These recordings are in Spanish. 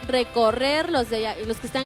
recorrer los de allá, los que están.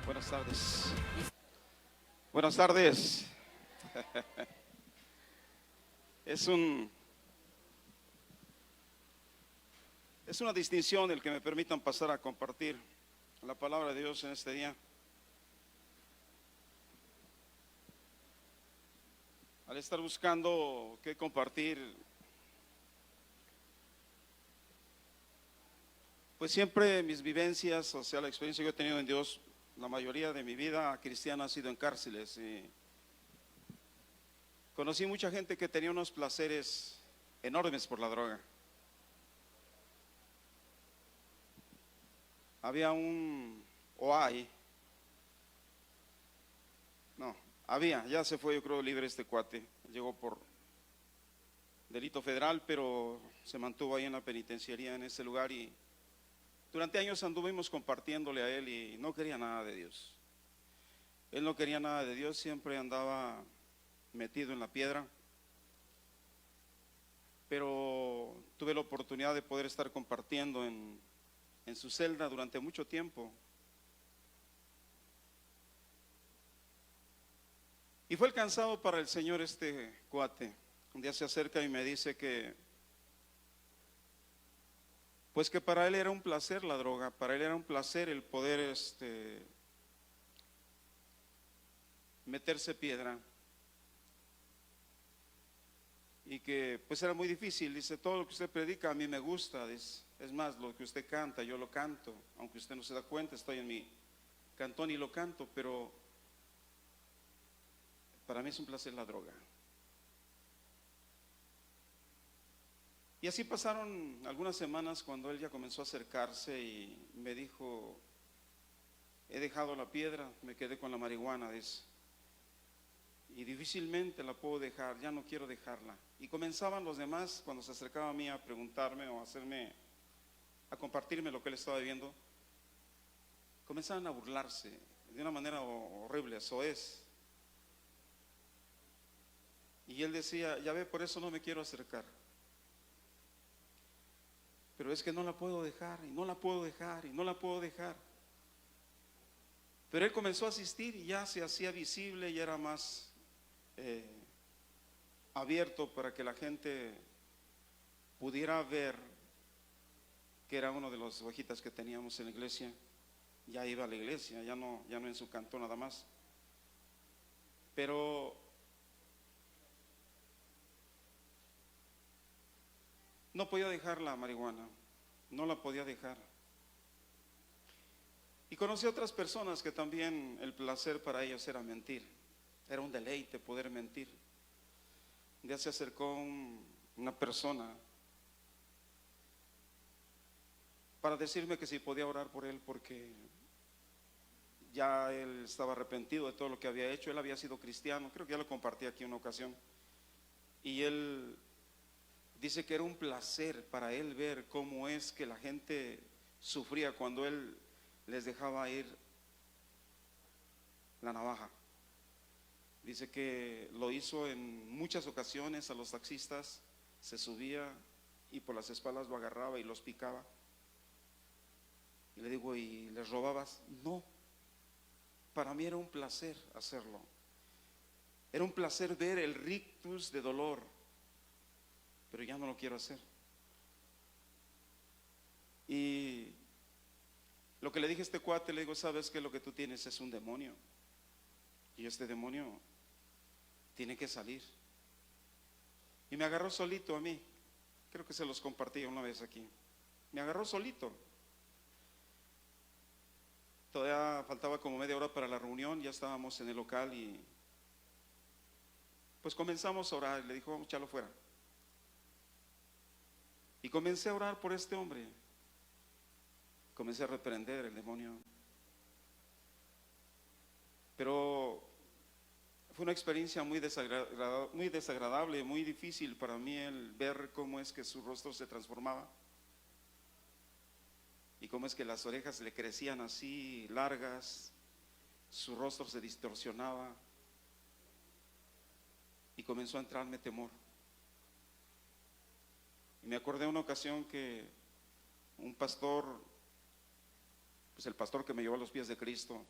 Buenas tardes. Buenas tardes. Es una distinción el que me permitan pasar a compartir la palabra de Dios en este día. Al estar buscando qué compartir, pues siempre mis vivencias, o sea, la experiencia que he tenido en Dios, la mayoría de mi vida cristiana ha sido en cárceles. Y conocí mucha gente que tenía unos placeres enormes por la droga. Había ya se fue, yo creo, libre este cuate. Llegó por delito federal, pero se mantuvo ahí en la penitenciaría en ese lugar y durante años anduvimos compartiéndole a él y no quería nada de Dios. Él no quería nada de Dios, siempre andaba metido en la piedra, pero tuve la oportunidad de poder estar compartiendo en su celda durante mucho tiempo. Y fue alcanzado para el Señor este cuate. Un día se acerca y me dice que, pues que para él era un placer la droga, para él era un placer el poder meterse piedra. Y que pues era muy difícil. Dice, todo lo que usted predica a mí me gusta. Dice, es más, lo que usted canta, yo lo canto. Aunque usted no se da cuenta, estoy en mi cantón y lo canto, pero para mí es un placer la droga. Y así pasaron algunas semanas cuando él ya comenzó a acercarse y me dijo, he dejado la piedra, me quedé con la marihuana, dice, y difícilmente la puedo dejar, ya no quiero dejarla. Y comenzaban los demás, cuando se acercaban a mí a preguntarme o a compartirme lo que él estaba viviendo, comenzaban a burlarse de una manera horrible, eso es. Y él decía, ya ve, por eso no me quiero acercar. Pero es que no la puedo dejar, y no la puedo dejar, y no la puedo dejar. Pero él comenzó a asistir y ya se hacía visible, y era más abierto para que la gente pudiera ver que era uno de los ovejitas que teníamos en la iglesia. Ya iba a la iglesia, ya no en su cantón nada más. Pero no podía dejar la marihuana, no la podía dejar. Y conocí a otras personas que también el placer para ellos era mentir, era un deleite poder mentir. Un día se acercó una persona para decirme que si podía orar por él porque ya él estaba arrepentido de todo lo que había hecho. Él había sido cristiano, creo que ya lo compartí aquí en una ocasión, y él dice que era un placer para él ver cómo es que la gente sufría cuando él les dejaba ir la navaja. Dice que lo hizo en muchas ocasiones a los taxistas, se subía y por las espaldas lo agarraba y los picaba. Y le digo, ¿y les robabas? No, para mí era un placer hacerlo. Era un placer ver el rictus de dolor, pero ya no lo quiero hacer. Y lo que le dije a este cuate, le digo, ¿sabes que lo que tú tienes es un demonio? Y este demonio tiene que salir. y me agarró solito a mí. Creo que se los compartí una vez aquí. Me agarró solito. Todavía faltaba como media hora para la reunión, ya estábamos en el local y pues comenzamos a orar. Le dijo, vamos a echarlo fuera. Y comencé a orar por este hombre. Comencé a reprender el demonio. Pero fue una experiencia muy desagradable, muy difícil para mí el ver cómo es que su rostro se transformaba y cómo es que las orejas le crecían así largas, su rostro se distorsionaba y comenzó a entrarme temor. Y me acordé de una ocasión que un pastor, pues el pastor que me llevó a los pies de Cristo,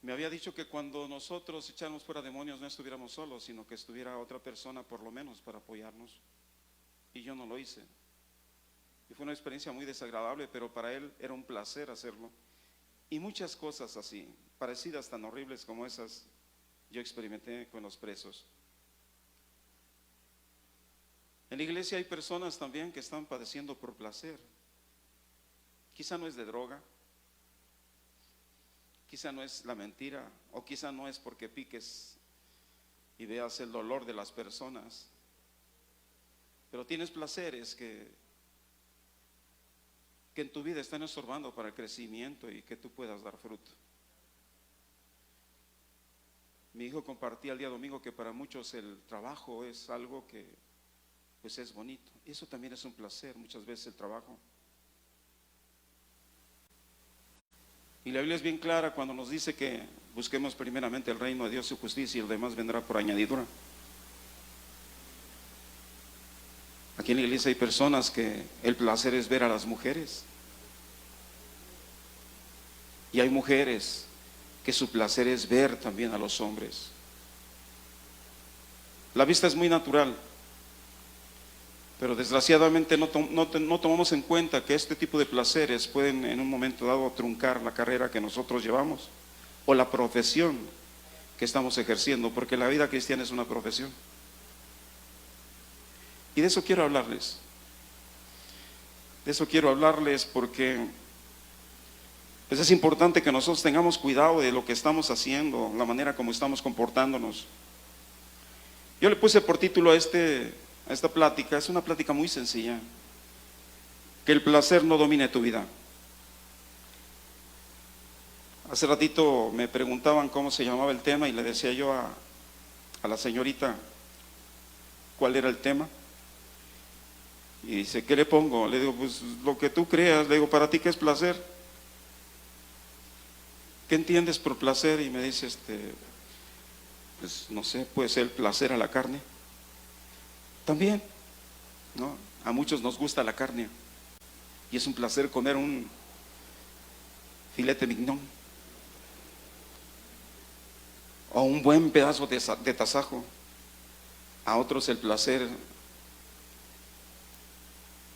me había dicho que cuando nosotros echáramos fuera demonios no estuviéramos solos, sino que estuviera otra persona por lo menos para apoyarnos. Y yo no lo hice. Y fue una experiencia muy desagradable, pero para él era un placer hacerlo. Y muchas cosas así, parecidas tan horribles como esas, yo experimenté con los presos. En la iglesia hay personas también que están padeciendo por placer. Quizá no es de droga, quizá no es la mentira, o quizá no es porque piques y veas el dolor de las personas, pero tienes placeres que en tu vida están estorbando para el crecimiento y que tú puedas dar fruto. Mi hijo compartía el día domingo que para muchos el trabajo es algo que pues es bonito, y eso también es un placer muchas veces, el trabajo. Y la Biblia es bien clara cuando nos dice que busquemos primeramente el reino de Dios y su justicia y el demás vendrá por añadidura. Aquí en la iglesia hay personas que el placer es ver a las mujeres. Y hay mujeres que su placer es ver también a los hombres. La vista es muy natural, pero desgraciadamente no tomamos en cuenta que este tipo de placeres pueden en un momento dado truncar la carrera que nosotros llevamos o la profesión que estamos ejerciendo, porque la vida cristiana es una profesión. Y de eso quiero hablarles. De eso quiero hablarles porque pues es importante que nosotros tengamos cuidado de lo que estamos haciendo, la manera como estamos comportándonos. Yo le puse por título a esta plática, es una plática muy sencilla: que el placer no domine tu vida. Hace ratito me preguntaban cómo se llamaba el tema y le decía yo a la señorita cuál era el tema. Y dice, ¿qué le pongo? Le digo, pues lo que tú creas. Le digo, ¿para ti qué es placer? ¿Qué entiendes por placer? Y me dice, pues no sé, puede ser el placer a la carne. También, ¿no? A muchos nos gusta la carne y es un placer comer un filete mignon o un buen pedazo de tasajo. A otros el placer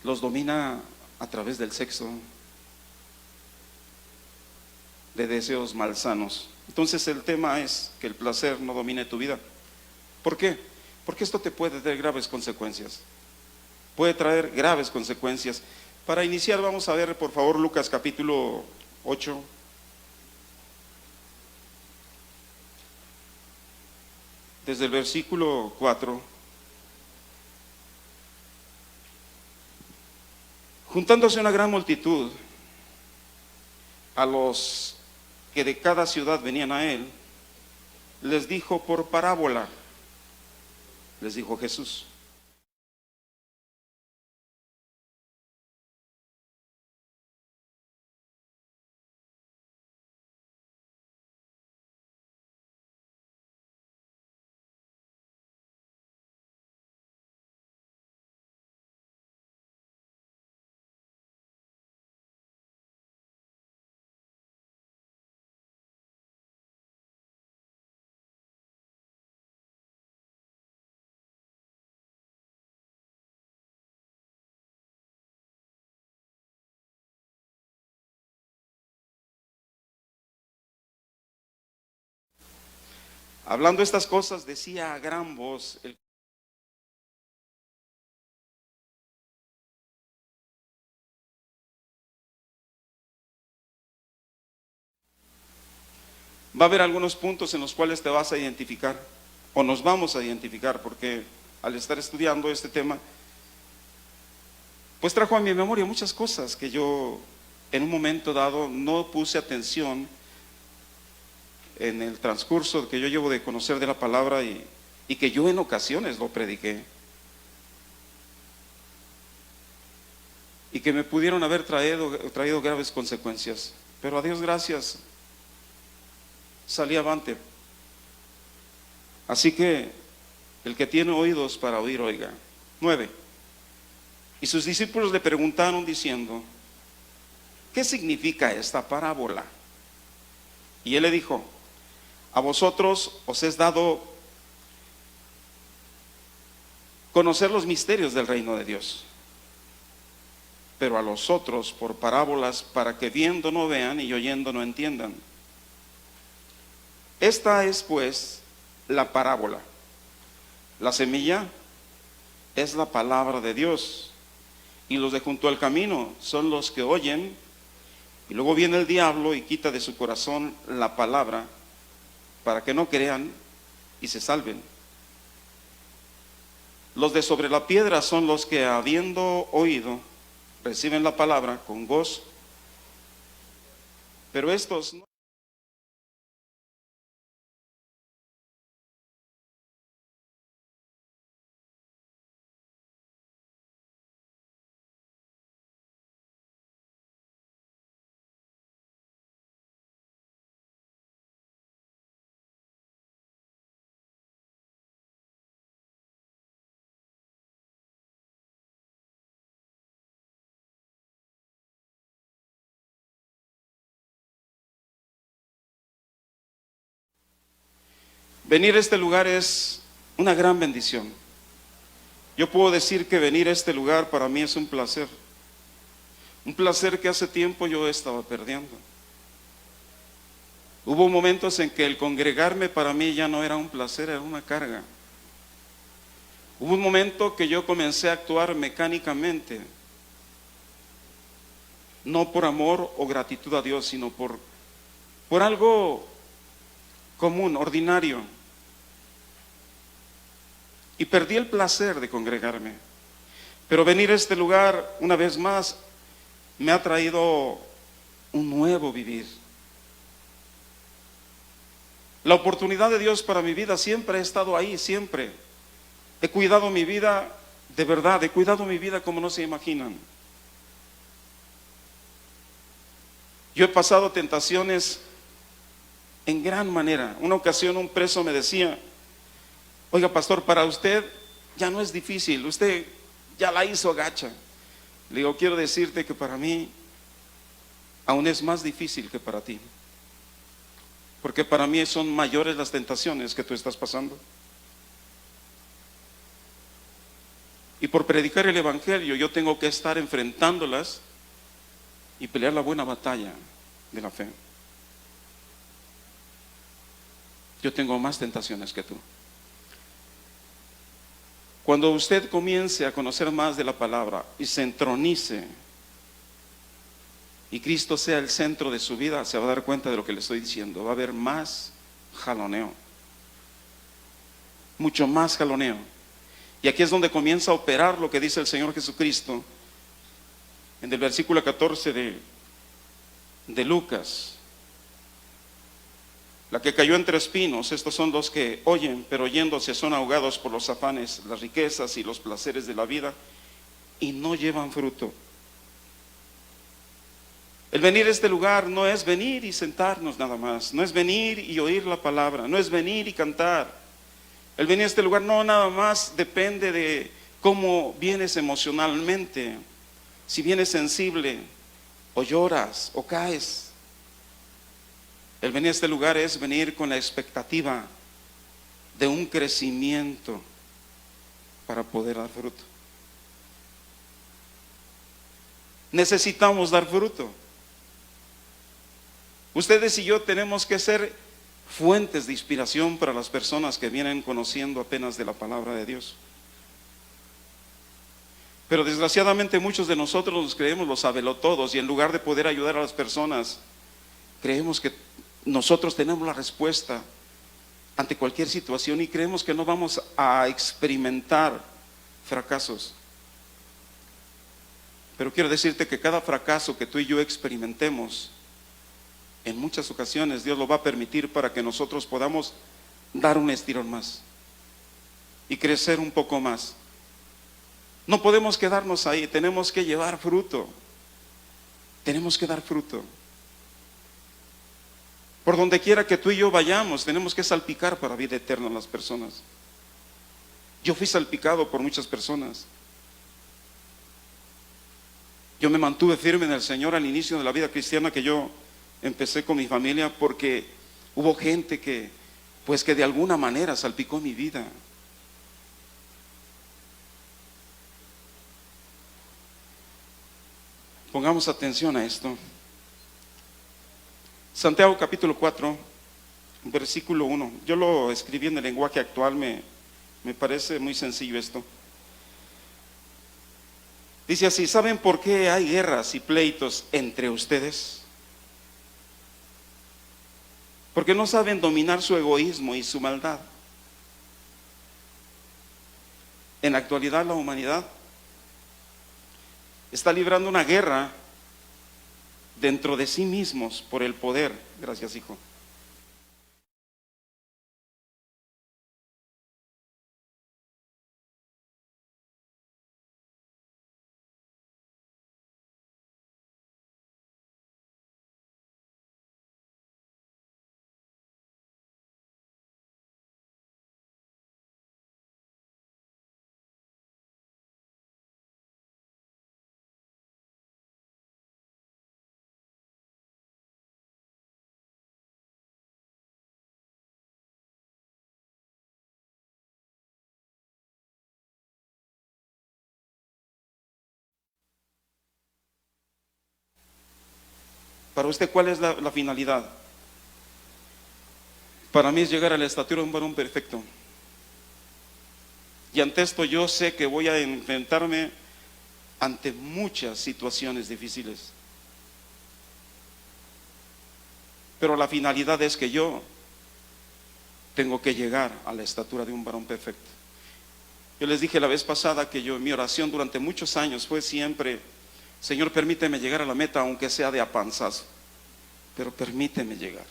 los domina a través del sexo, de deseos malsanos. Entonces el tema es que el placer no domine tu vida. ¿Por qué? Porque esto te puede traer graves consecuencias. Puede traer graves consecuencias. Para iniciar vamos a ver por favor Lucas capítulo 8. Desde el versículo 4. Juntándose una gran multitud, a los que de cada ciudad venían a él, les dijo por parábola, les dijo Jesús: Hablando estas cosas, decía a gran voz, va a haber algunos puntos en los cuales te vas a identificar, o nos vamos a identificar, porque al estar estudiando este tema, pues trajo a mi memoria muchas cosas que yo en un momento dado no puse atención en el transcurso que yo llevo de conocer de la palabra y que yo en ocasiones lo prediqué. Y que me pudieron haber traído graves consecuencias. Pero a Dios gracias, salí avante. Así que el que tiene oídos para oír, oiga. 9. Y sus discípulos le preguntaron diciendo, ¿qué significa esta parábola? Y él le dijo, a vosotros os es dado conocer los misterios del reino de Dios, pero a los otros por parábolas, para que viendo no vean y oyendo no entiendan. Esta es pues la parábola. La semilla es la palabra de Dios, y los de junto al camino son los que oyen, y luego viene el diablo y quita de su corazón la palabra, para que no crean y se salven. Los de sobre la piedra son los que, habiendo oído, reciben la palabra con gozo, pero estos no. Venir a este lugar es una gran bendición. Yo puedo decir que venir a este lugar para mí es un placer que hace tiempo yo estaba perdiendo. Hubo momentos en que el congregarme para mí ya no era un placer, era una carga. Hubo un momento que yo comencé a actuar mecánicamente, no por amor o gratitud a Dios, sino por algo común, ordinario. Y perdí el placer de congregarme. Pero venir a este lugar una vez más me ha traído un nuevo vivir. La oportunidad de Dios para mi vida siempre ha estado ahí, siempre. He cuidado mi vida, de verdad, he cuidado mi vida como no se imaginan. Yo he pasado tentaciones en gran manera. Una ocasión un preso me decía, oiga pastor, para usted ya no es difícil, usted ya la hizo gacha. Le digo, quiero decirte que para mí aún es más difícil que para ti, porque para mí son mayores las tentaciones que tú estás pasando. Y por predicar el evangelio yo tengo que estar enfrentándolas y pelear la buena batalla de la fe. Yo tengo más tentaciones que tú. Cuando usted comience a conocer más de la palabra y se entronice y Cristo sea el centro de su vida, se va a dar cuenta de lo que le estoy diciendo. Va a haber más jaloneo, mucho más jaloneo. Y aquí es donde comienza a operar lo que dice el Señor Jesucristo en el versículo 14 de Lucas. La que cayó entre espinos, estos son los que oyen, pero oyéndose son ahogados por los afanes, las riquezas y los placeres de la vida, y no llevan fruto. El venir a este lugar no es venir y sentarnos nada más, no es venir y oír la palabra, no es venir y cantar. El venir a este lugar no nada más depende de cómo vienes emocionalmente, si vienes sensible, o lloras, o caes. El venir a este lugar es venir con la expectativa de un crecimiento para poder dar fruto. Necesitamos dar fruto. Ustedes y yo tenemos que ser fuentes de inspiración para las personas que vienen conociendo apenas de la palabra de Dios. Pero desgraciadamente muchos de nosotros nos creemos los sabelotodos y en lugar de poder ayudar a las personas, creemos que nosotros tenemos la respuesta ante cualquier situación y creemos que no vamos a experimentar fracasos. Pero quiero decirte que cada fracaso que tú y yo experimentemos, en muchas ocasiones Dios lo va a permitir para que nosotros podamos dar un estirón más y crecer un poco más. No podemos quedarnos ahí, tenemos que llevar fruto. Tenemos que dar fruto. Por donde quiera que tú y yo vayamos, tenemos que salpicar para vida eterna a las personas. Yo fui salpicado por muchas personas. Yo me mantuve firme en el Señor al inicio de la vida cristiana que yo empecé con mi familia, porque hubo gente que de alguna manera salpicó mi vida. Pongamos atención a esto. Santiago capítulo 4, versículo 1. Yo lo escribí en el lenguaje actual, me parece muy sencillo esto. Dice así: ¿saben por qué hay guerras y pleitos entre ustedes? Porque no saben dominar su egoísmo y su maldad. En la actualidad la humanidad está librando una guerra dentro de sí mismos por el poder. Gracias, hijo. Para usted, ¿cuál es la finalidad? Para mí es llegar a la estatura de un varón perfecto. Y ante esto yo sé que voy a enfrentarme ante muchas situaciones difíciles. Pero la finalidad es que yo tengo que llegar a la estatura de un varón perfecto. Yo les dije la vez pasada que mi oración durante muchos años fue siempre: Señor, permíteme llegar a la meta, aunque sea de a panzazo, pero permíteme llegar.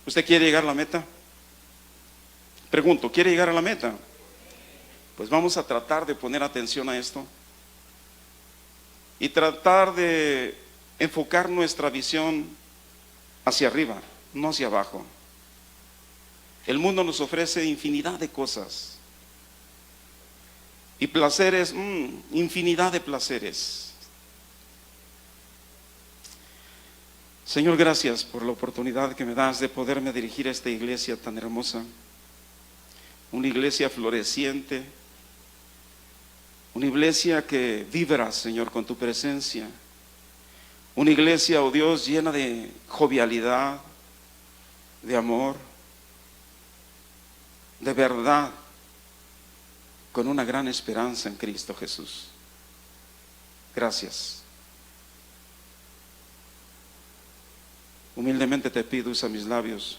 ¿Usted quiere llegar a la meta? Pregunto, ¿quiere llegar a la meta? Pues vamos a tratar de poner atención a esto y tratar de enfocar nuestra visión hacia arriba, no hacia abajo. El mundo nos ofrece infinidad de cosas y placeres, infinidad de placeres. Señor, gracias por la oportunidad que me das de poderme dirigir a esta iglesia tan hermosa, una iglesia floreciente, una iglesia que vibra, Señor, con tu presencia, una iglesia, oh Dios, llena de jovialidad, de amor, de verdad, con una gran esperanza en Cristo Jesús. Gracias. Humildemente te pido, usa mis labios,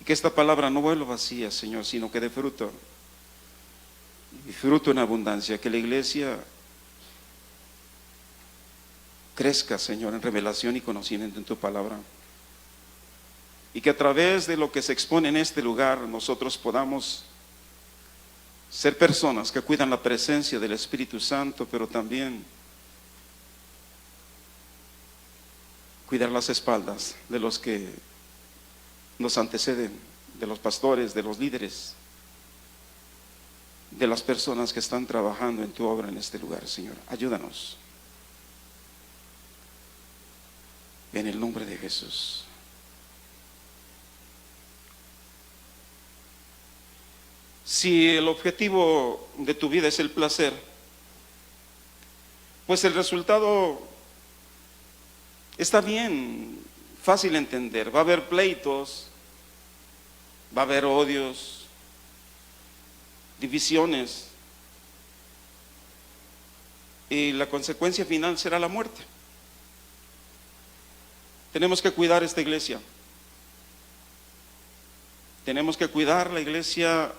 y que esta palabra no vuelva vacía, Señor, sino que dé fruto, y fruto en abundancia, que la iglesia crezca, Señor, en revelación y conocimiento en tu palabra, y que a través de lo que se expone en este lugar nosotros podamos ser personas que cuidan la presencia del Espíritu Santo, pero también cuidar las espaldas de los que nos anteceden, de los pastores, de los líderes, de las personas que están trabajando en tu obra en este lugar. Señor, ayúdanos en el nombre de Jesús. Si el objetivo de tu vida es el placer, pues el resultado Está bien, fácil entender. Va a haber pleitos, va a haber odios, divisiones, y la consecuencia final será la muerte. Tenemos que cuidar esta iglesia. Tenemos que cuidar la iglesia,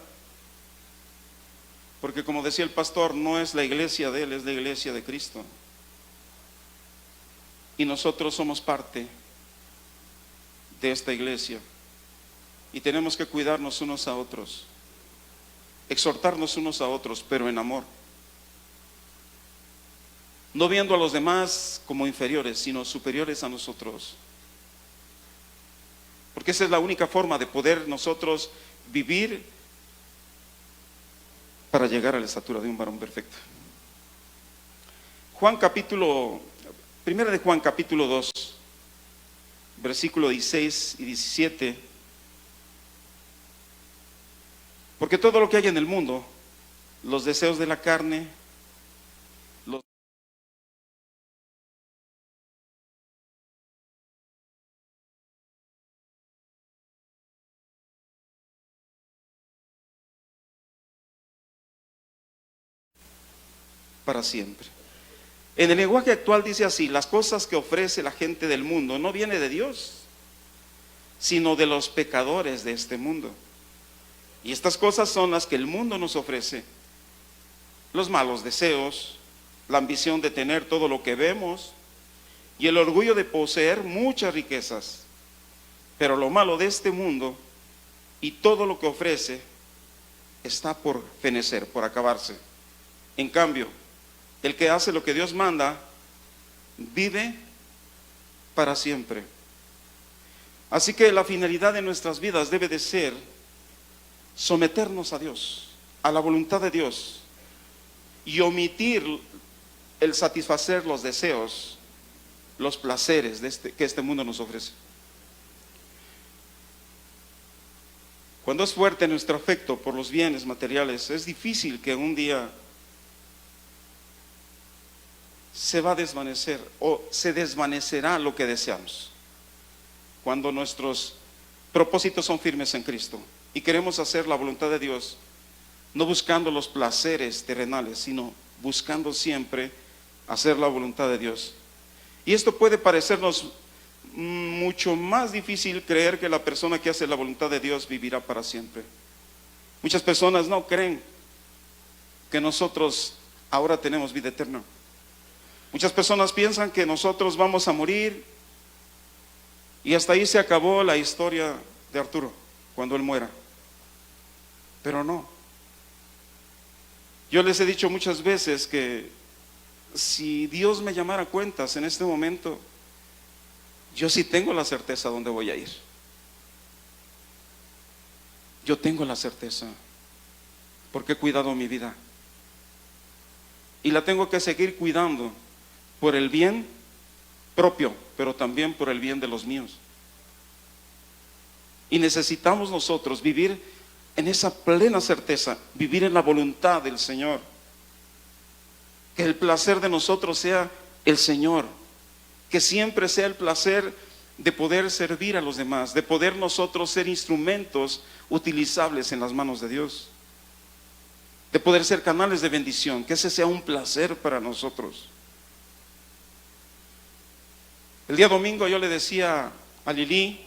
porque como decía el pastor, no es la iglesia de él, es la iglesia de Cristo. Y nosotros somos parte de esta iglesia. Y tenemos que cuidarnos unos a otros, exhortarnos unos a otros, pero en amor. No viendo a los demás como inferiores, sino superiores a nosotros. Porque esa es la única forma de poder nosotros vivir para llegar a la estatura de un varón perfecto. Primera de Juan capítulo 2, versículo 16 y 17. Porque todo lo que hay en el mundo, los deseos de la carne, para siempre. En el lenguaje actual dice así: las cosas que ofrece la gente del mundo no viene de Dios, sino de los pecadores de este mundo. Y estas cosas son las que el mundo nos ofrece: los malos deseos, la ambición de tener todo lo que vemos y el orgullo de poseer muchas riquezas. Pero lo malo de este mundo y todo lo que ofrece está por fenecer, por acabarse. En cambio, el que hace lo que Dios manda vive para siempre. Así que la finalidad de nuestras vidas debe de ser someternos a Dios, a la voluntad de Dios, y omitir el satisfacer los deseos, los placeres que este mundo nos ofrece. Cuando es fuerte nuestro afecto por los bienes materiales, es difícil que un día se va a desvanecer o se desvanecerá lo que deseamos. Cuando nuestros propósitos son firmes en Cristo y queremos hacer la voluntad de Dios, no buscando los placeres terrenales, sino buscando siempre hacer la voluntad de Dios. Y esto puede parecernos mucho más difícil creer que la persona que hace la voluntad de Dios vivirá para siempre. Muchas personas no creen que nosotros ahora tenemos vida eterna. Muchas personas piensan que nosotros vamos a morir y hasta ahí se acabó la historia de Arturo cuando él muera. Pero no. Yo les he dicho muchas veces que si Dios me llamara a cuentas en este momento, yo sí tengo la certeza dónde voy a ir. Yo tengo la certeza porque he cuidado mi vida y la tengo que seguir cuidando por el bien propio, pero también por el bien de los míos. Y necesitamos nosotros vivir en esa plena certeza, vivir en la voluntad del Señor. Que el placer de nosotros sea el Señor, que siempre sea el placer de poder servir a los demás, de poder nosotros ser instrumentos utilizables en las manos de Dios, de poder ser canales de bendición, que ese sea un placer para nosotros. El día domingo yo le decía a Lili,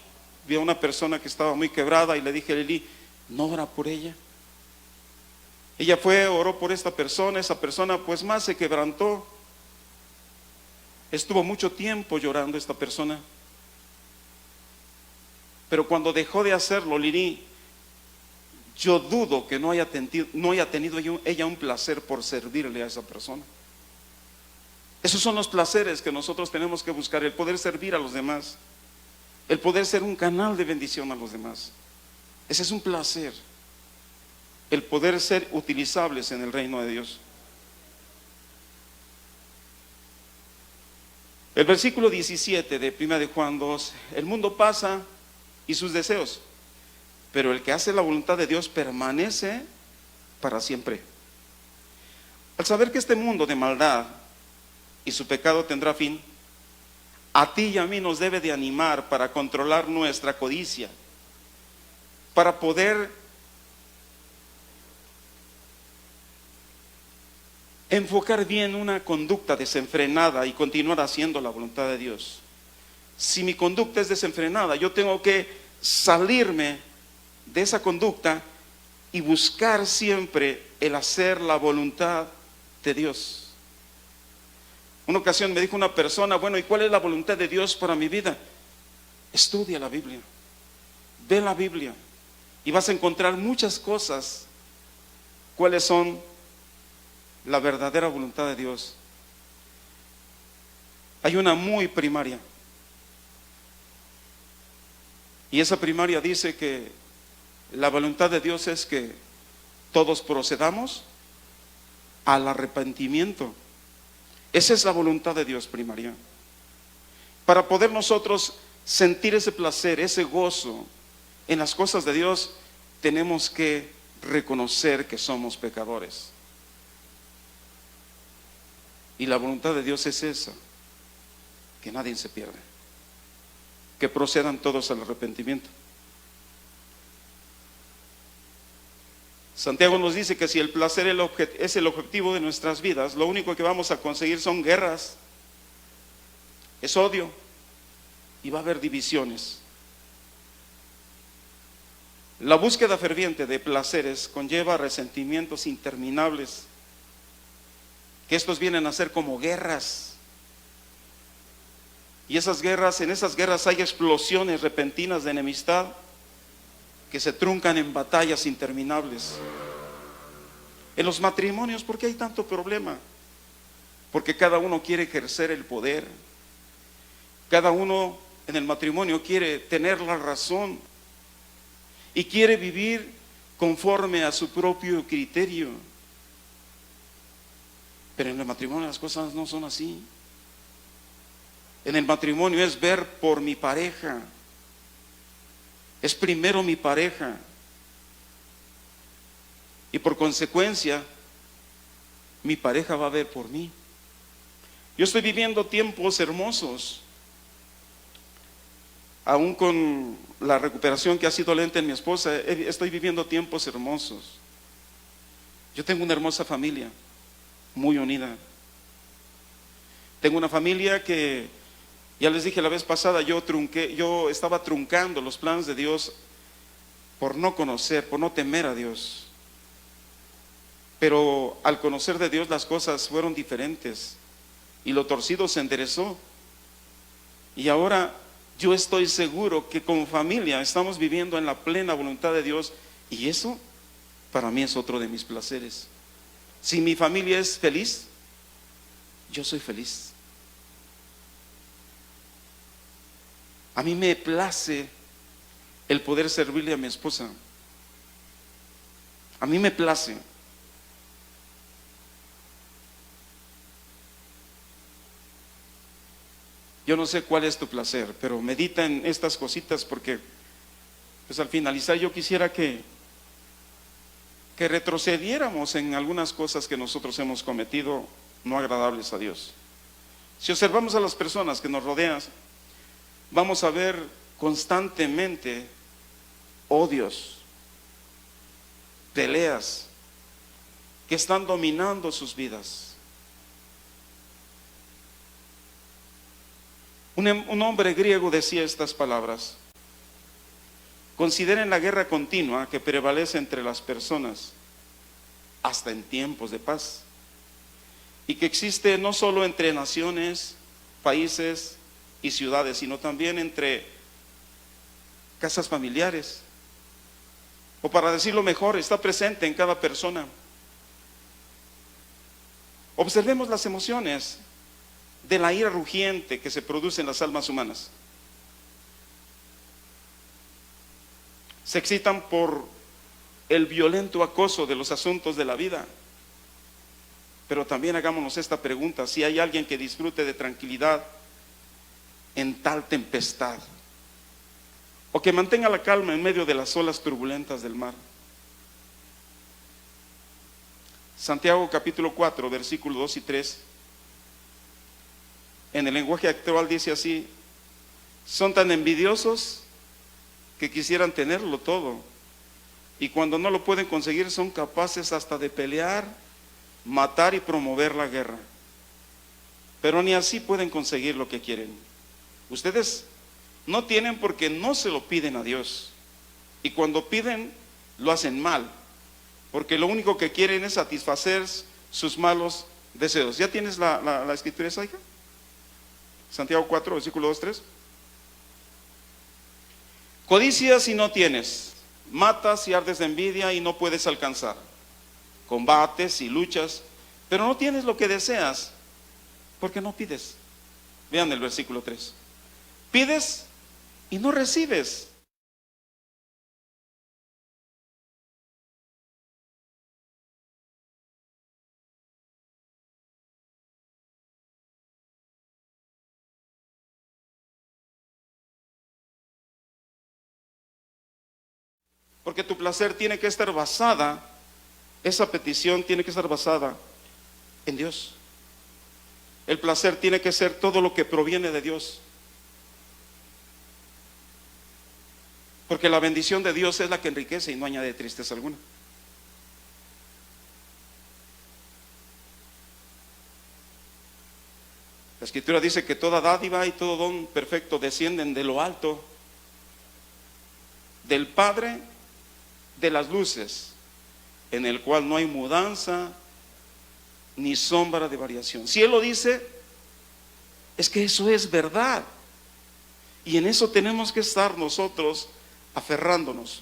vi a una persona que estaba muy quebrada y le dije a Lili: ¿no ora por ella? Ella fue, oró por esta persona, esa persona pues más se quebrantó. Estuvo mucho tiempo llorando esta persona. Pero cuando dejó de hacerlo, Lili, yo dudo que no haya tenido ella un placer por servirle a esa persona. Esos son los placeres que nosotros tenemos que buscar: el poder servir a los demás, el poder ser un canal de bendición a los demás. Ese es un placer, el poder ser utilizables en el reino de Dios. El versículo 17 de 1 de Juan 2: el mundo pasa y sus deseos, pero el que hace la voluntad de Dios permanece para siempre. Al saber que este mundo de maldad y su pecado tendrá fin, a ti y a mí nos debe de animar para controlar nuestra codicia, para poder enfocar bien una conducta desenfrenada y continuar haciendo la voluntad de Dios. Si mi conducta es desenfrenada, yo tengo que salirme de esa conducta y buscar siempre el hacer la voluntad de Dios. Una ocasión me dijo una persona, bueno, ¿y cuál es la voluntad de Dios para mi vida? Estudia la Biblia, ve la Biblia y vas a encontrar muchas cosas, cuáles son la verdadera voluntad de Dios. Hay una muy primaria, y esa primaria dice que la voluntad de Dios es que todos procedamos al arrepentimiento. Esa es la voluntad de Dios primaria. Para poder nosotros sentir ese placer, ese gozo en las cosas de Dios, tenemos que reconocer que somos pecadores. Y la voluntad de Dios es esa, que nadie se pierda, que procedan todos al arrepentimiento. Santiago nos dice que si el placer es el objetivo de nuestras vidas, lo único que vamos a conseguir son guerras, es odio, y va a haber divisiones. La búsqueda ferviente de placeres conlleva resentimientos interminables, que estos vienen a ser como guerras. Y en esas guerras hay explosiones repentinas de enemistad que se truncan en batallas interminables. En los matrimonios, ¿por qué hay tanto problema? Porque cada uno quiere ejercer el poder. Cada uno en el matrimonio quiere tener la razón y quiere vivir conforme a su propio criterio. Pero en el matrimonio las cosas no son así. En el matrimonio es ver por mi pareja. Es primero mi pareja. Y por consecuencia, mi pareja va a ver por mí. Yo estoy viviendo tiempos hermosos. Aún con la recuperación que ha sido lenta en mi esposa, estoy viviendo tiempos hermosos. Yo tengo una hermosa familia, muy unida. Tengo una familia que, ya les dije la vez pasada, yo estaba truncando los planes de Dios por no conocer, por no temer a Dios. Pero al conocer de Dios las cosas fueron diferentes y lo torcido se enderezó. Y ahora yo estoy seguro que como familia estamos viviendo en la plena voluntad de Dios, y eso para mí es otro de mis placeres. Si mi familia es feliz, yo soy feliz. A mí me place el poder servirle a mi esposa. A mí me place. Yo no sé cuál es tu placer, pero medita en estas cositas, porque pues al finalizar yo quisiera que retrocediéramos en algunas cosas que nosotros hemos cometido no agradables a Dios. Si observamos a las personas que nos rodean, vamos a ver constantemente odios, peleas que están dominando sus vidas. Un hombre griego decía estas palabras: consideren la guerra continua que prevalece entre las personas hasta en tiempos de paz, y que existe no solo entre naciones, países y ciudades, sino también entre casas familiares, o para decirlo mejor, está presente en cada persona. Observemos las emociones de la ira rugiente que se produce en las almas humanas. Se excitan por el violento acoso de los asuntos de la vida. Pero también hagámonos esta pregunta: si hay alguien que disfrute de tranquilidad en tal tempestad, o que mantenga la calma en medio de las olas turbulentas del mar. Santiago capítulo 4, versículos 2 y 3 En el lenguaje actual dice así: son tan envidiosos que quisieran tenerlo todo, y cuando no lo pueden conseguir son capaces hasta de pelear, matar y promover la guerra. Pero ni así pueden conseguir lo que quieren. Ustedes no tienen porque no se lo piden a Dios, y cuando piden lo hacen mal, porque lo único que quieren es satisfacer sus malos deseos. ¿Ya tienes la escritura esa, hija? Santiago 4, versículo 2, 3. Codicias y no tienes, matas y ardes de envidia y no puedes alcanzar, combates y luchas, pero no tienes lo que deseas, porque no pides. Vean el versículo 3. Pides y no recibes. Porque tu placer tiene que estar basada, esa petición tiene que estar basada en Dios. El placer tiene que ser todo lo que proviene de Dios. Porque la bendición de Dios es la que enriquece y no añade tristeza alguna. La Escritura dice que toda dádiva y todo don perfecto descienden de lo alto, del Padre de las luces, en el cual no hay mudanza ni sombra de variación. Si Él lo dice, es que eso es verdad. Y en eso tenemos que estar nosotros aferrándonos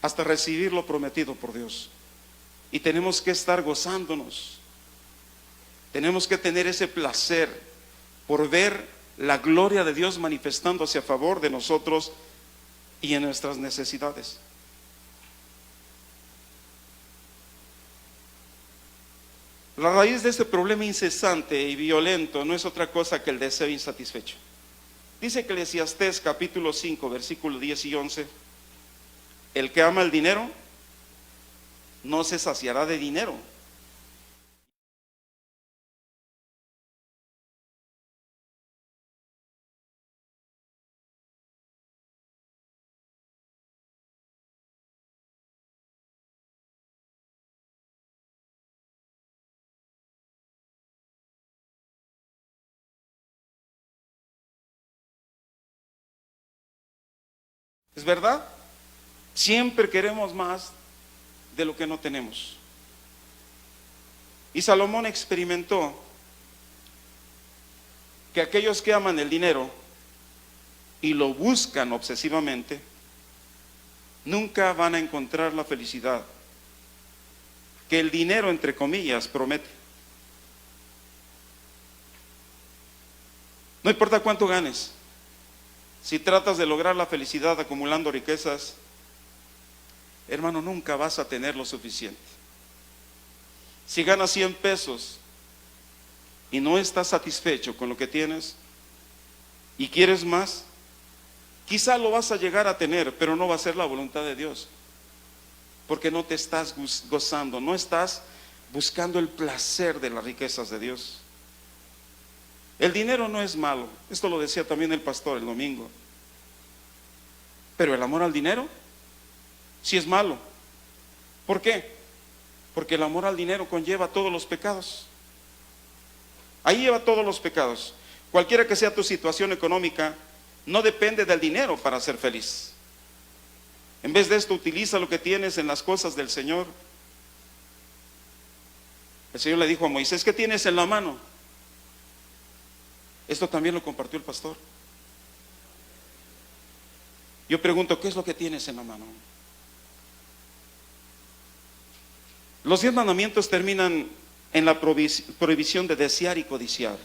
hasta recibir lo prometido por Dios. Y tenemos que estar gozándonos. Tenemos que tener ese placer por ver la gloria de Dios manifestándose a favor de nosotros y en nuestras necesidades. La raíz de este problema incesante y violento no es otra cosa que el deseo insatisfecho. Dice Eclesiastés capítulo 5, versículos 10 y 11: el que ama el dinero no se saciará de dinero. ¿Es verdad? Siempre queremos más de lo que no tenemos. Y Salomón experimentó que aquellos que aman el dinero y lo buscan obsesivamente, nunca van a encontrar la felicidad que el dinero, entre comillas, promete. No importa cuánto ganes, si tratas de lograr la felicidad acumulando riquezas, hermano, nunca vas a tener lo suficiente. Si ganas 100 pesos y no estás satisfecho con lo que tienes y quieres más, quizá lo vas a llegar a tener, pero no va a ser la voluntad de Dios, porque no te estás gozando, no estás buscando el placer de las riquezas de Dios. El dinero no es malo, esto lo decía también el pastor el domingo, pero el amor al dinero sí es malo. ¿Por qué? Porque el amor al dinero conlleva todos los pecados. Ahí lleva todos los pecados. Cualquiera que sea tu situación económica, no depende del dinero para ser feliz. En vez de esto, utiliza lo que tienes en las cosas del Señor. El Señor le dijo a Moisés: ¿qué tienes en la mano? Esto también lo compartió el pastor. Yo pregunto: ¿qué es lo que tienes en la mano? Los 10 mandamientos terminan en la prohibición de desear y codiciar.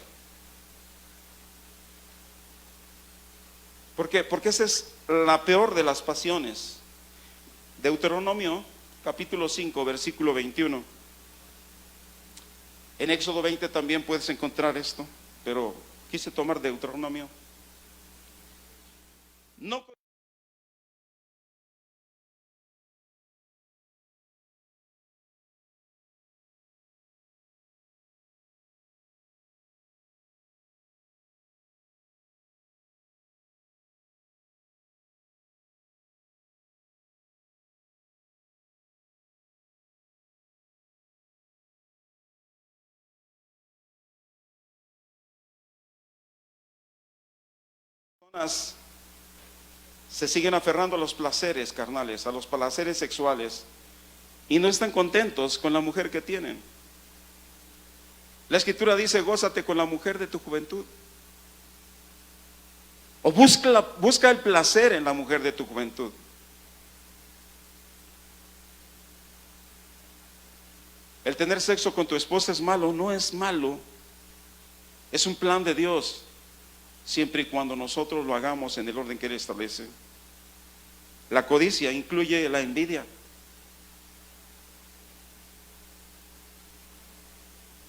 ¿Por qué? Porque esa es la peor de las pasiones. Deuteronomio capítulo 5, versículo 21. En Éxodo 20 también puedes encontrar esto, pero quise tomar Deuteronomio. No se siguen aferrando a los placeres carnales, a los placeres sexuales, y no están contentos con la mujer que tienen. La Escritura dice: gózate con la mujer de tu juventud. O busca el placer en la mujer de tu juventud. El tener sexo con tu esposa es malo. No es malo. Es un plan de Dios, siempre y cuando nosotros lo hagamos en el orden que Él establece. La codicia incluye la envidia.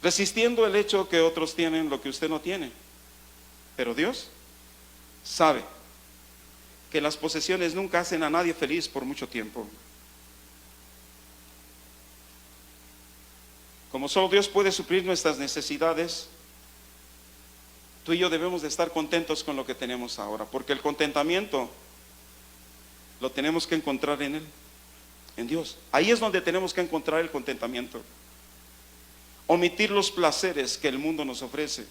Resistiendo el hecho que otros tienen lo que usted no tiene. Pero Dios sabe que las posesiones nunca hacen a nadie feliz por mucho tiempo. Como solo Dios puede suplir nuestras necesidades, tú y yo debemos de estar contentos con lo que tenemos ahora, porque el contentamiento lo tenemos que encontrar en Él, en Dios. Ahí es donde tenemos que encontrar el contentamiento. Omitir los placeres que el mundo nos ofrece,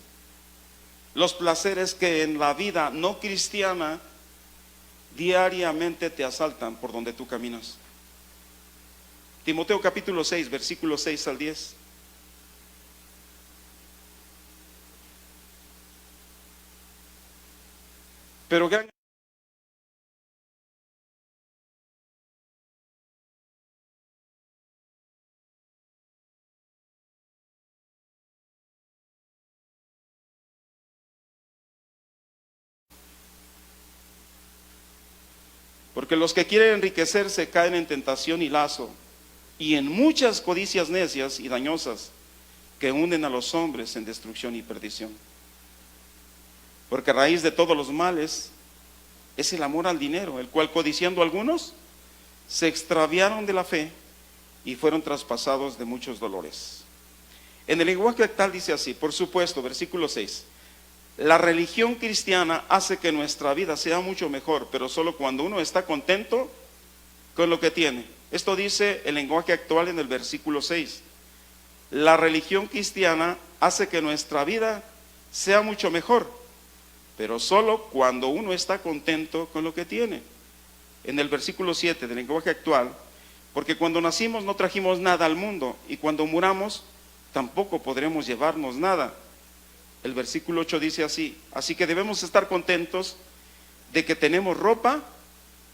los placeres que en la vida no cristiana diariamente te asaltan por donde tú caminas. Timoteo capítulo 6, versículos 6 al 10. Pero porque los que quieren enriquecerse caen en tentación y lazo, y en muchas codicias necias y dañosas que hunden a los hombres en destrucción y perdición. Porque a raíz de todos los males es el amor al dinero, el cual, codiciando algunos, se extraviaron de la fe y fueron traspasados de muchos dolores. En el lenguaje actual dice así, por supuesto, versículo 6: la religión cristiana hace que nuestra vida sea mucho mejor, pero solo cuando uno está contento con lo que tiene. Esto dice el lenguaje actual en el versículo 6. La religión cristiana hace que nuestra vida sea mucho mejor, pero solo cuando uno está contento con lo que tiene. En el versículo 7 del lenguaje actual: porque cuando nacimos no trajimos nada al mundo, y cuando muramos tampoco podremos llevarnos nada. El versículo 8 dice así: así que debemos estar contentos de que tenemos ropa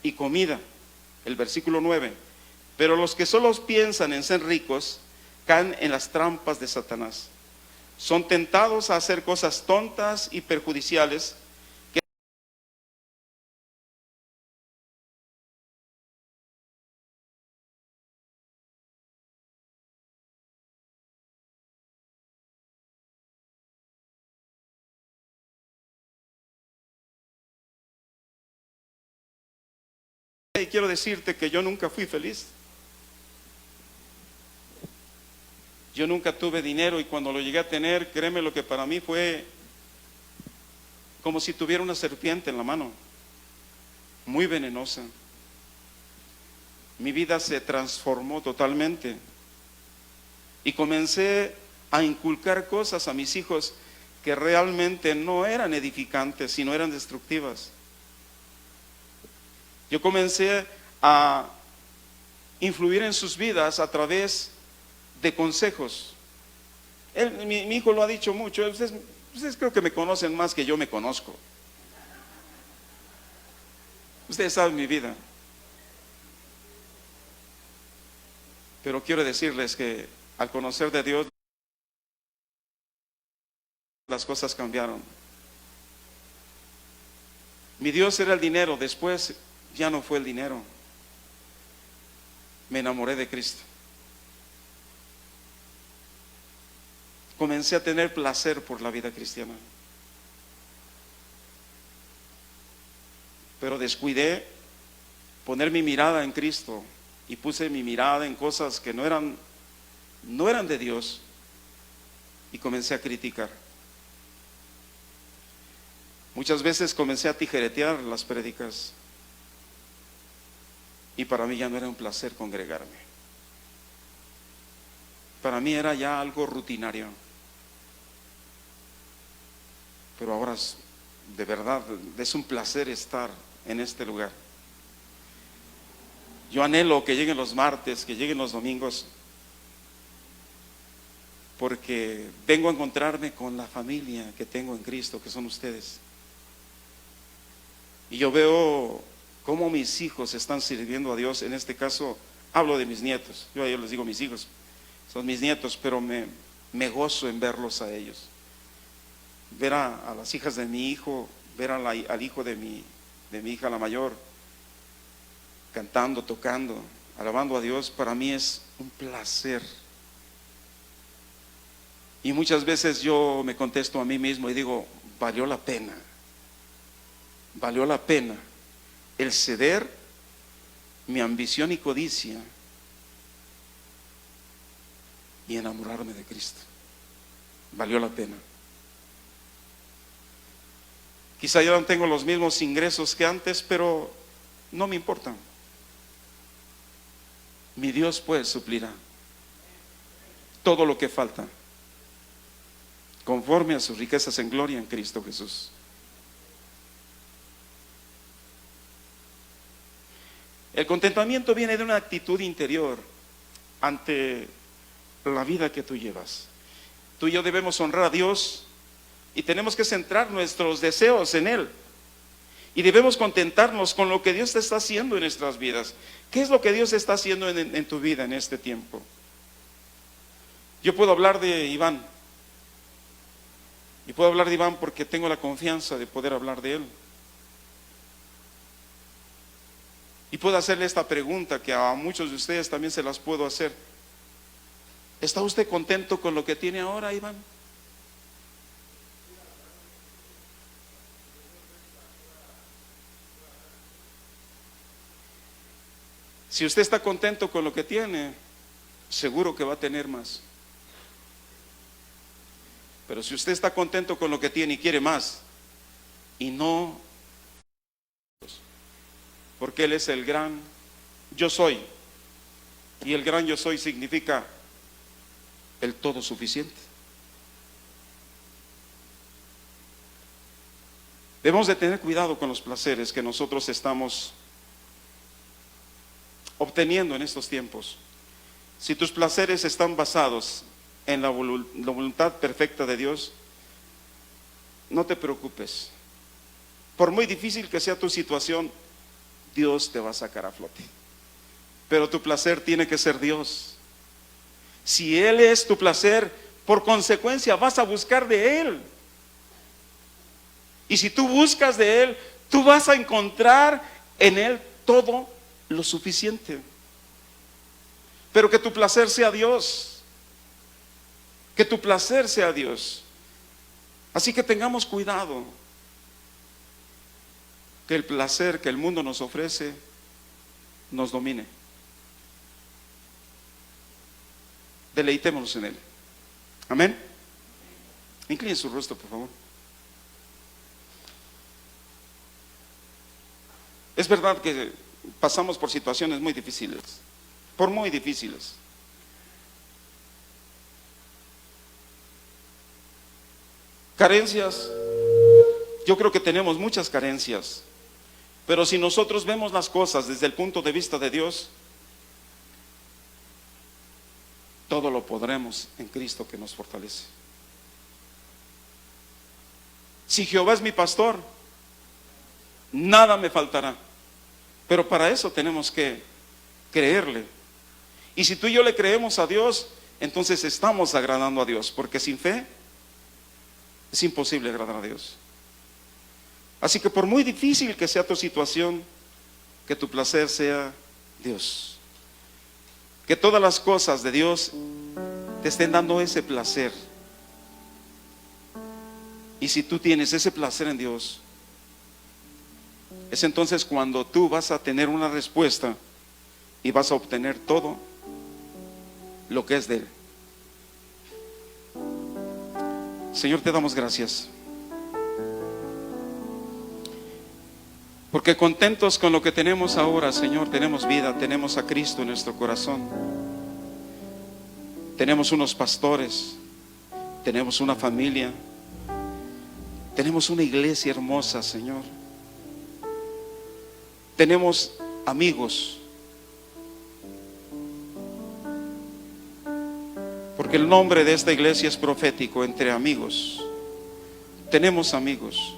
y comida. El versículo 9: pero los que solo piensan en ser ricos caen en las trampas de Satanás. Son tentados a hacer cosas tontas y perjudiciales y quiero decirte que yo nunca fui feliz. Yo nunca tuve dinero, y cuando lo llegué a tener, créeme, lo que para mí fue como si tuviera una serpiente en la mano, muy venenosa. Mi vida se transformó totalmente y comencé a inculcar cosas a mis hijos que realmente no eran edificantes, sino eran destructivas. Yo comencé a influir en sus vidas a través de consejos. Mi hijo lo ha dicho mucho: ustedes creo que me conocen más que yo me conozco. Ustedes saben mi vida. Pero quiero decirles que al conocer de Dios, las cosas cambiaron. Mi Dios era el dinero, después ya no fue el dinero. Me enamoré de Cristo. Comencé a tener placer por la vida cristiana, pero descuidé poner mi mirada en Cristo y puse mi mirada en cosas que no eran de Dios, y comencé a criticar. Muchas veces comencé a tijeretear las prédicas, y para mí ya no era un placer congregarme. Para mí era ya algo rutinario. Pero ahora de verdad, es un placer estar en este lugar. Yo anhelo que lleguen los martes, que lleguen los domingos, porque vengo a encontrarme con la familia que tengo en Cristo, que son ustedes. Y yo veo cómo mis hijos están sirviendo a Dios. En este caso hablo de mis nietos. Yo a ellos les digo mis hijos, son mis nietos, pero me gozo en verlos a ellos. Ver a las hijas de mi hijo, ver al hijo de mi hija, la mayor, cantando, tocando, alabando a Dios, para mí es un placer. Y muchas veces yo me contesto a mí mismo y digo, valió la pena el ceder mi ambición y codicia y enamorarme de Cristo. Valió la pena. Quizá yo no tengo los mismos ingresos que antes, pero no me importa. Mi Dios pues suplirá todo lo que falta, conforme a sus riquezas en gloria en Cristo Jesús. El contentamiento viene de una actitud interior ante la vida que tú llevas. Tú y yo debemos honrar a Dios y tenemos que centrar nuestros deseos en Él. Y debemos contentarnos con lo que Dios está haciendo en nuestras vidas. ¿Qué es lo que Dios está haciendo en tu vida en este tiempo? Yo puedo hablar de Iván. Y puedo hablar de Iván porque tengo la confianza de poder hablar de él. Y puedo hacerle esta pregunta que a muchos de ustedes también se las puedo hacer. ¿Está usted contento con lo que tiene ahora, Iván? Si usted está contento con lo que tiene, seguro que va a tener más. Pero si usted está contento con lo que tiene y quiere más, y no, porque Él es el gran yo soy, y el gran yo soy significa el todo suficiente. Debemos de tener cuidado con los placeres que nosotros estamos obteniendo en estos tiempos. Si tus placeres están basados en la voluntad perfecta de Dios, no te preocupes. Por muy difícil que sea tu situación, Dios te va a sacar a flote. Pero tu placer tiene que ser Dios. Si Él es tu placer, por consecuencia vas a buscar de Él. Y si tú buscas de Él, tú vas a encontrar en Él todo lo suficiente. Pero que tu placer sea Dios. Que tu placer sea Dios. Así que tengamos cuidado que el placer que el mundo nos ofrece nos domine. Deleitémonos en Él. Amén. Incline su rostro, por favor. Es verdad que pasamos por situaciones muy difíciles, por muy difíciles. Carencias, yo creo que tenemos muchas carencias, pero si nosotros vemos las cosas desde el punto de vista de Dios, todo lo podremos en Cristo que nos fortalece. Si Jehová es mi pastor, nada me faltará. Pero para eso tenemos que creerle. Y si tú y yo le creemos a Dios, entonces estamos agradando a Dios, porque sin fe es imposible agradar a Dios. Así que por muy difícil que sea tu situación, que tu placer sea Dios. Que todas las cosas de Dios te estén dando ese placer. Y si tú tienes ese placer en Dios, es entonces cuando tú vas a tener una respuesta y vas a obtener todo lo que es de Él. Señor, te damos gracias, porque contentos con lo que tenemos ahora, Señor, tenemos vida, tenemos a Cristo en nuestro corazón, tenemos unos pastores, tenemos una familia, Tenemos una iglesia hermosa, Señor. Tenemos amigos. Porque el nombre de esta iglesia es profético, entre amigos. Tenemos amigos.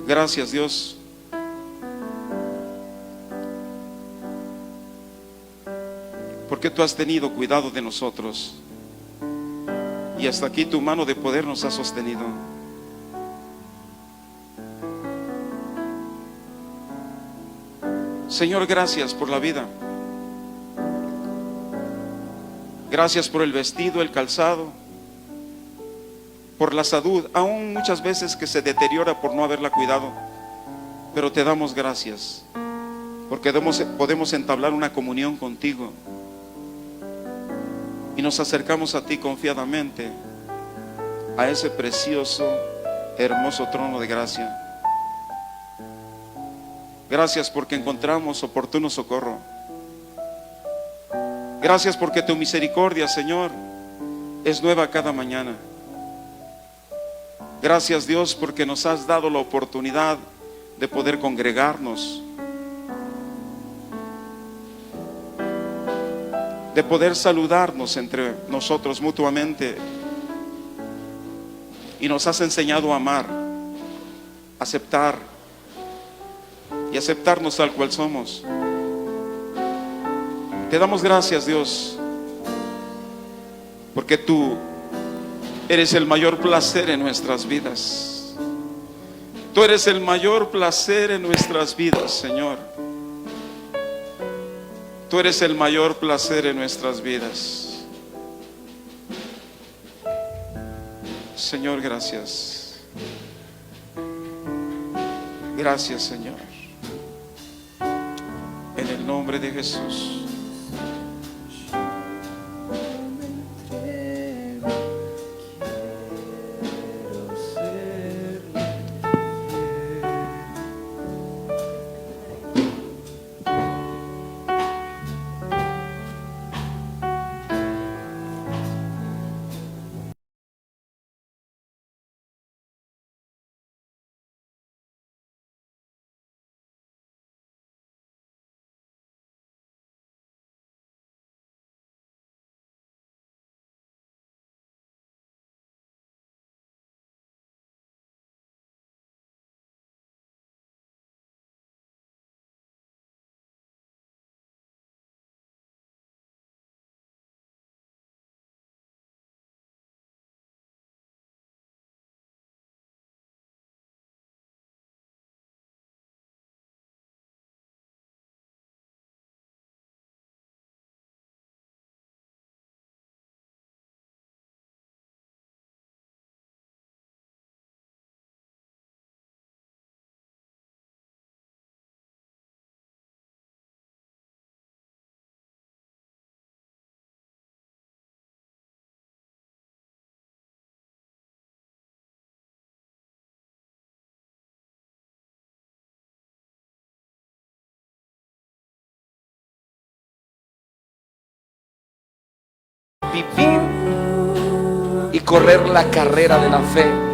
Gracias, Dios. Porque tú has tenido cuidado de nosotros. Y hasta aquí tu mano de poder nos ha sostenido. Señor, gracias por la vida. Gracias por el vestido, el calzado, por la salud, aún muchas veces que se deteriora por no haberla cuidado. Pero te damos gracias, porque podemos entablar una comunión contigo. Y nos acercamos a ti confiadamente, a ese precioso, hermoso trono de gracia. Gracias porque encontramos oportuno socorro. Gracias porque tu misericordia, Señor, es nueva cada mañana. Gracias, Dios, porque nos has dado la oportunidad de poder congregarnos, de poder saludarnos entre nosotros mutuamente. Y nos has enseñado a amar, aceptar y aceptarnos tal cual somos. Te damos gracias, Dios, porque tú eres el mayor placer en nuestras vidas. Tú eres el mayor placer en nuestras vidas, Señor. Tú eres el mayor placer en nuestras vidas. Señor, gracias. Gracias, Señor. En el nombre de Jesús. Vivir y correr la carrera de la fe.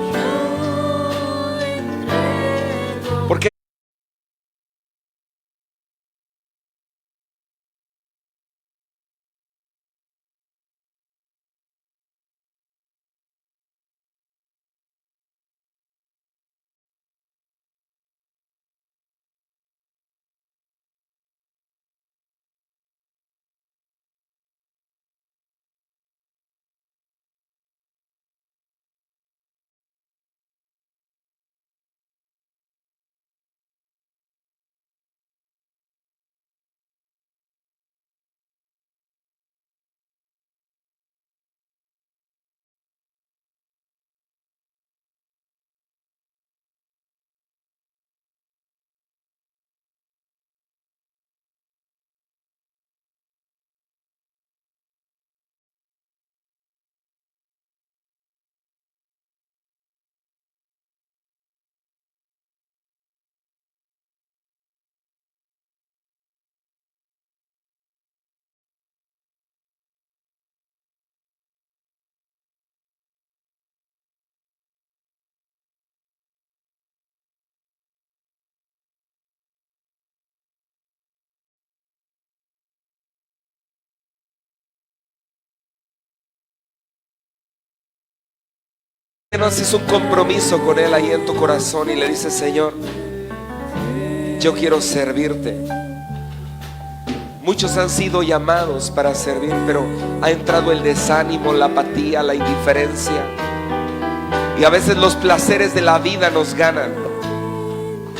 no haces un compromiso con Él ahí en tu corazón y le dices: Señor, yo quiero servirte. Muchos han sido llamados para servir, pero ha entrado el desánimo, la apatía, la indiferencia, y a veces los placeres de la vida nos ganan,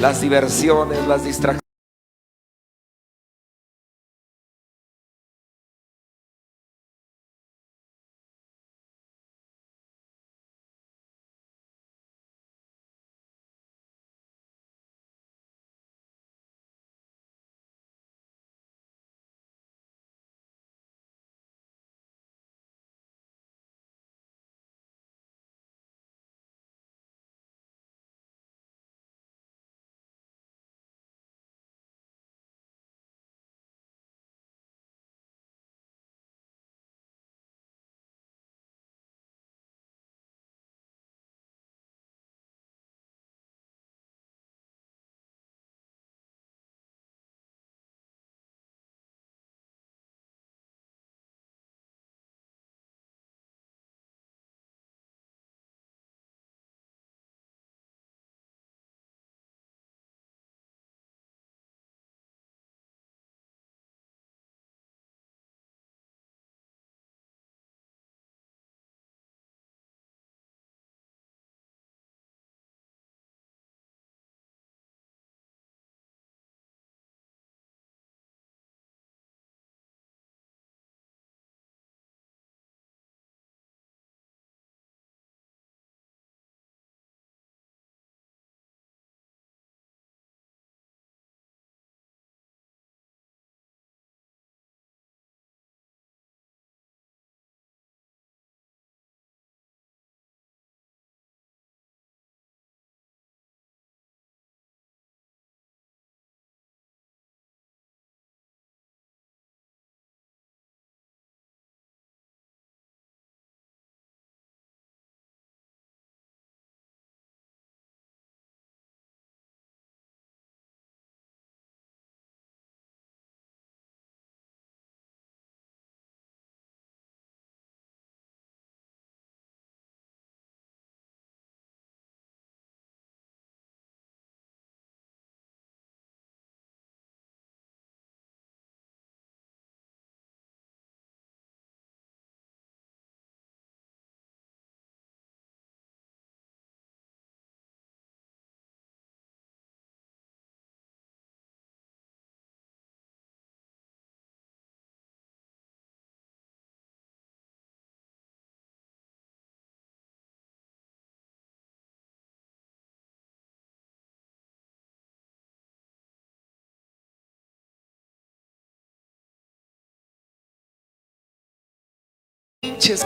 las diversiones, las distracciones.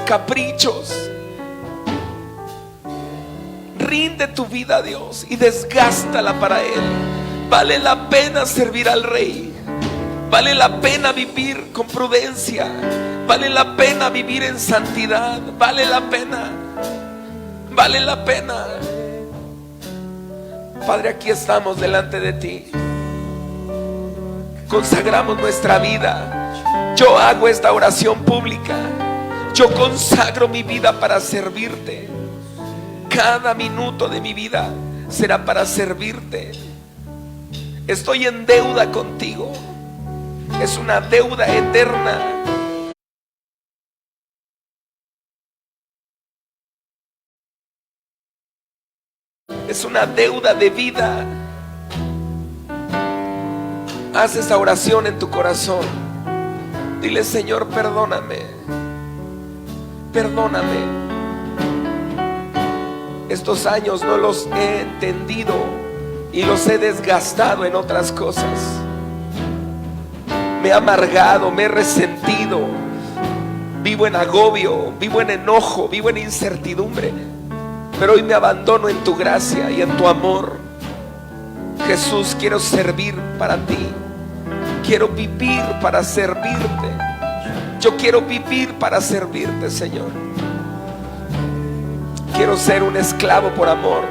Caprichos. Rinde tu vida a Dios y desgástala para Él. Vale la pena servir al Rey. Vale la pena vivir con prudencia. Vale la pena vivir en santidad. Vale la pena. Vale la pena. Padre, aquí estamos delante de ti. Consagramos nuestra vida. Yo hago esta oración pública. Yo consagro mi vida para servirte. Cada minuto de mi vida será para servirte. Estoy en deuda contigo. Es una deuda eterna. Es una deuda de vida. Haz esa oración en tu corazón. Dile: Señor, perdóname. Perdóname. Estos años no los he entendido y los he desgastado en otras cosas. Me he amargado, me he resentido. Vivo en agobio, vivo en enojo, vivo en incertidumbre. Pero hoy me abandono en tu gracia y en tu amor. Jesús, quiero servir para ti. Quiero vivir para servirte. Yo quiero vivir para servirte, Señor. Quiero ser un esclavo por amor.